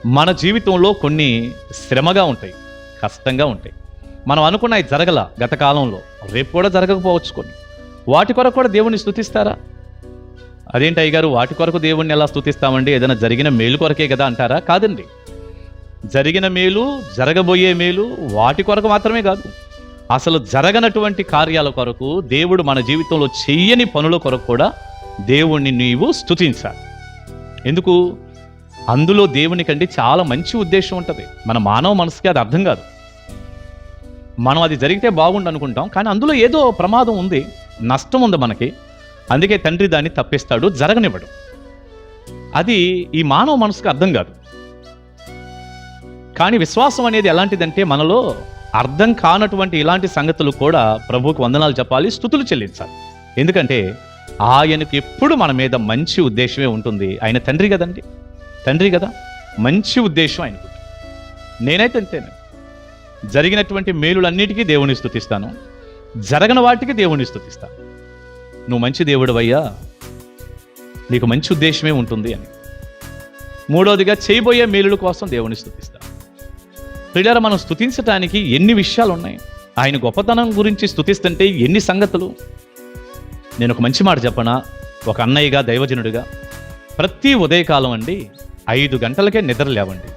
మన జీవితంలో కొన్ని శ్రమగా ఉంటాయి, కష్టంగా ఉంటాయి. మనం అనుకున్నవి జరగల గత కాలంలో, రేపు కూడా జరగకపోవచ్చు కొన్ని. వాటి కొరకు కూడా దేవుణ్ణి స్తుతిస్తారా? అదేంటి అయ్యగారు, వాటి కొరకు దేవుణ్ణి ఎలా స్తుతిస్తామండి? ఏదైనా జరిగిన మేలు కొరకే కదా అంటారా? కాదండి. జరిగిన మేలు, జరగబోయే మేలు వాటి కొరకు మాత్రమే కాదు, అసలు జరగనటువంటి కార్యాల కొరకు, దేవుడు మన జీవితంలో చెయ్యని పనుల కొరకు కూడా దేవుణ్ణి నీవు స్తుతించాలి. ఎందుకు? అందులో దేవునికండి చాలా మంచి ఉద్దేశం ఉంటుంది. మన మానవ మనసుకి అది అర్థం కాదు. మనం అది జరిగితే బాగుండు అనుకుంటాం, కానీ అందులో ఏదో ప్రమాదం ఉంది, నష్టం ఉంది మనకి. అందుకే తండ్రి దాన్ని తప్పిస్తాడు, జరగనివ్వడు. అది ఈ మానవ మనసుకు అర్థం కాదు. కానీ విశ్వాసం అనేది ఎలాంటిదంటే, మనలో అర్థం కానటువంటి ఇలాంటి సంగతులు కూడా ప్రభువుకు వందనాలు చెప్పాలి, స్తుతులు చెల్లించాలి. ఎందుకంటే ఆయనకు ఎప్పుడు మన మీద మంచి ఉద్దేశమే ఉంటుంది. ఆయన తండ్రి కదండి, తండ్రి కదా, మంచి ఉద్దేశం ఆయనకు. నేనైతే అంతేనే, జరిగినటువంటి మేలులన్నిటికీ దేవుని స్తుతిస్తాను, జరగని వాటికి దేవుని స్తుతిస్తాను. నువ్వు మంచి దేవుడివయ్యా, నీకు మంచి ఉద్దేశమే ఉంటుంది అని. మూడవదిగా, చేయబోయే మేలుల కోసం దేవుని స్తుతిస్తాను. ప్రియులారా, మనం స్తుతించటానికి ఎన్ని విషయాలు ఉన్నాయి. ఆయన గొప్పతనం గురించి స్తుతిస్తుంటే ఎన్ని సంగతులు. నేను ఒక మంచి మాట చెప్పనా? ఒక అన్నయ్యగా, దైవజనుడిగా, ప్రతి ఉదయకాలం అండి 5 గంటలకే నిద్ర లేవండి.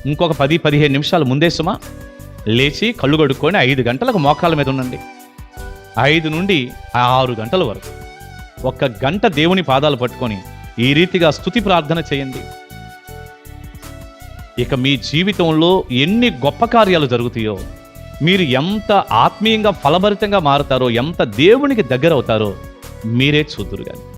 ఇంకొక 10-15 నిమిషాలు ముందే సుమా లేచి కళ్ళు కడుక్కొని 5 గంటలకు మోకాళ్ళ మీద ఉండండి. 5 నుండి 6 గంటల వరకు 1 గంట దేవుని పాదాలు పట్టుకొని ఈ రీతిగా స్తుతి ప్రార్థన చేయండి. ఇక మీ జీవితంలో ఎన్ని గొప్ప కార్యాలు జరుగుతాయో, మీరు ఎంత ఆత్మీయంగా ఫలభరితంగా మారుతారో, ఎంత దేవునికి దగ్గర అవుతారో మీరే చూద్దురు కానీ.